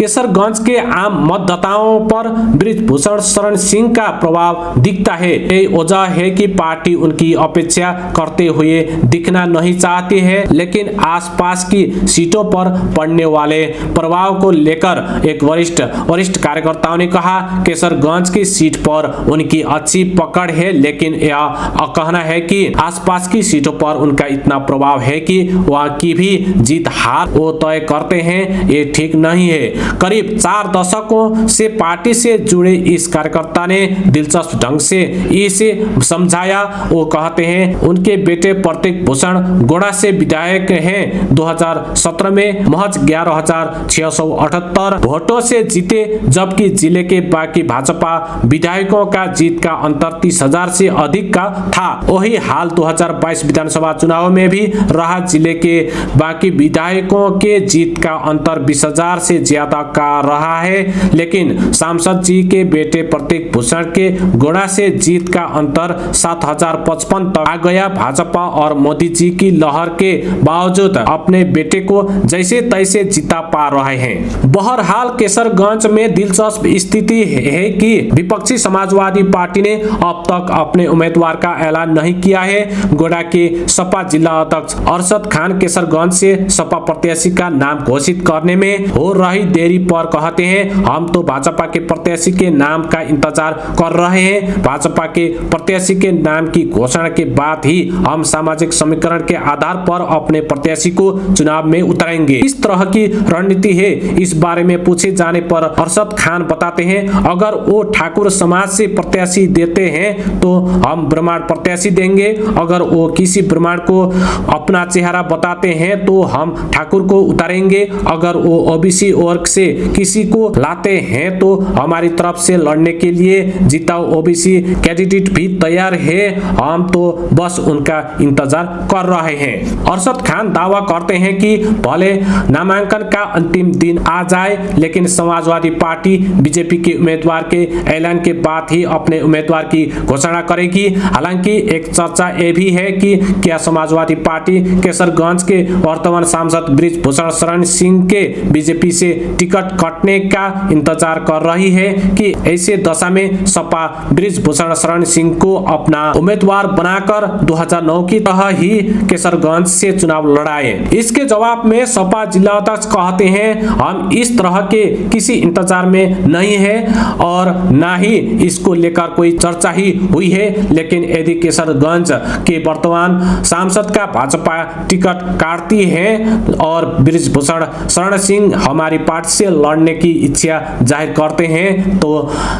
केसरगंज के आम मतदाताओं पर बृजभूषण शरण सिंह का प्रभाव दिखता है। यही वजह है कि पार्टी उनकी अपेक्षा करते हुए दिखना नहीं चाहती है, लेकिन आसपास की सीटों पर पड़ने वाले प्रभाव को लेकर एक वरिष्ठ कार्यकर्ताओं ने कहा, केसरगंज की सीट पर उनकी अच्छी पकड़ है, लेकिन यह कहना है कि आसपास की सीटों पर उनका इतना प्रभाव है कि वहां की भी जीत हार वो तय करते हैं, ये ठीक नहीं है। करीब 4 दशकों से पार्टी से जुड़े इस कार्यकर्ता ने दिलचस्प ढंग से इसे समझाया। वो कहते हैं उनके बेटे प्रतीक भूषण गोड़ा से विधायक हैं। 2017 में महज 11,678 वोटों से जीते, जबकि जिले के बाकी भाजपा विधायकों का जीत का अंतर 30,000 से अधिक का था। वही हाल 2022 विधानसभा चुनाव में भी रहा। जिले के बाकी विधायकों के जीत का अंतर 20,000 से ज्यादा का रहा है, लेकिन सांसद जी के बेटे प्रतीक भूषण के गोड़ा से जीत का अंतर 7,055 तक आ गया। भाजपा और मोदी जी की लहर के बावजूद अपने बेटे को जैसे तैसे जीता पा रहे हैं। बहरहाल केसरगंज में दिलचस्प स्थिति है कि विपक्षी समाजवादी पार्टी ने अब तक अपने उम्मीदवार का ऐलान नहीं किया है। गोड़ा के सपा जिला अध्यक्ष अरशद खान केसरगंज से सपा प्रत्याशी का नाम घोषित करने में हो रही देरी पर कहते हैं, हम तो भाजपा के प्रत्याशी के नाम का इंतजार कर रहे हैं। भाजपा के प्रत्याशी के नाम की घोषणा के बाद ही हम सामाजिक समीकरण के आधार पर अपने प्रत्याशी को चुनाव में उतारेंगे। इस तरह की रणनीति है। इस बारे में पूछे जाने पर अरशद खान बताते हैं, अगर वो ठाकुर समाज से प्रत्याशी देते हैं तो हम ब्राह्मण प्रत्याशी देंगे। अगर वो किसी ब्राह्मण को अपना चेहरा बताते हैं तो हम ठाकुर को उतारेंगे। अगर वो ओबीसी वर्ग से किसी को लाते हैं तो हमारी तरफ से लड़ने के लिए जिताऊ ओबीसी कैंडिडेट भी तैयार है। हम तो बस उनका इंतजार कर रहे हैं। अरशद खान दावा करते हैं कि भले नामांकन का अंतिम दिन आ जाए, लेकिन समाजवादी पार्टी बीजेपी के उम्मीदवार के ऐलान के बाद ही अपने उम्मीदवार की घोषणा करेगी। हालांकि एक चर्चा ये भी है कि क्या समाजवादी पार्टी केसरगंज के वर्तमान सांसद बृजभूषण शरण सिंह के बीजेपी से टिकट कटने का इंतजार कर रही है कि ऐसे दशा में सपा बृजभूषण शरण सिंह को अपना उम्मीदवार बनाकर 2009 की तरह ही केसरगंज से चुनाव लड़ाए। इसके जवाब में सपा जिला अध्यक्ष कहते हैं, हम इस तरह के किसी इंतजार में नहीं है और ना ही इसको लेकर कोई चर्चा ही हुई है। लेकिन यदि केसरगंज के वर्तमान सांसद का भाजपा टिकट काटती है और बृजभूषण शरण सिंह हमारी पार्टी से लड़ने की इच्छा जाहिर करते हैं तो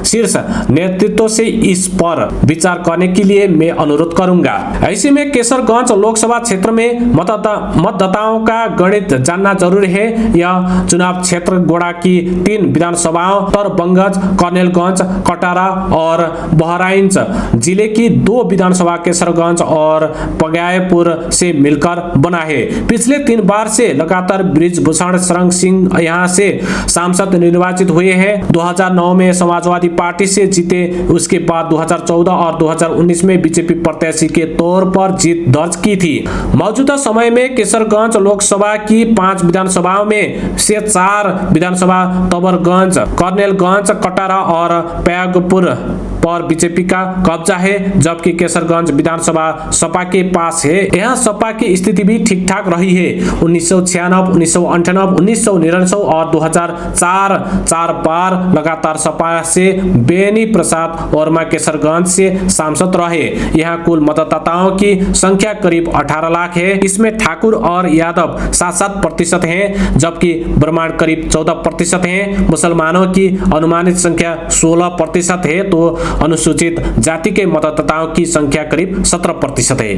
शीर्ष नेतृत्व से इस पर विचार करने के लिए मैं अनुरोध करूंगा। ऐसे में केसरगंज लोकसभा क्षेत्र में मतदाताओं का गणित जानना जरूरी है। यह चुनाव क्षेत्र गोड़ा की 3 विधानसभाओं तरबंगज, कर्नेलगंज, कटारा और बहराइच जिले की 2 विधानसभा केसरगंज और पगायपुर से मिलकर बना है। पिछले 3 बार से लगातार बृजभूषण शरण सिंह यहाँ से सांसद निर्वाचित हुए हैं। 2009 में समाजवादी पार्टी से जीते, उसके बाद 2014 और 2019 में बीजेपी प्रत्याशी के तौर पर जीत दर्ज की थी। मौजूदा समय में केसरगंज लोकसभा की 5 विधानसभाओं में से 4 विधानसभा तबरगंज, कर्नेलगंज, कटारा और पगायपुर पर बीजेपी का कब्जा है, जबकि केसरगंज विधानसभा सपा के पास है। यहाँ सपा की स्थिति भी ठीक ठाक रही है। 1996, 1998, 1999 और 2004 4 बार लगातार सपा से बेनी प्रसाद वर्मा केसरगंज से सांसद रहे। यहाँ कुल मतदाताओं की संख्या करीब 18 लाख है। इसमें ठाकुर और यादव 7-7% हैं, जबकि ब्राह्मण करीब 14% हैं। मुसलमानों की अनुमानित संख्या 16% है तो अनुसूचित जाति के मतदाताओं की संख्या करीब 17% है।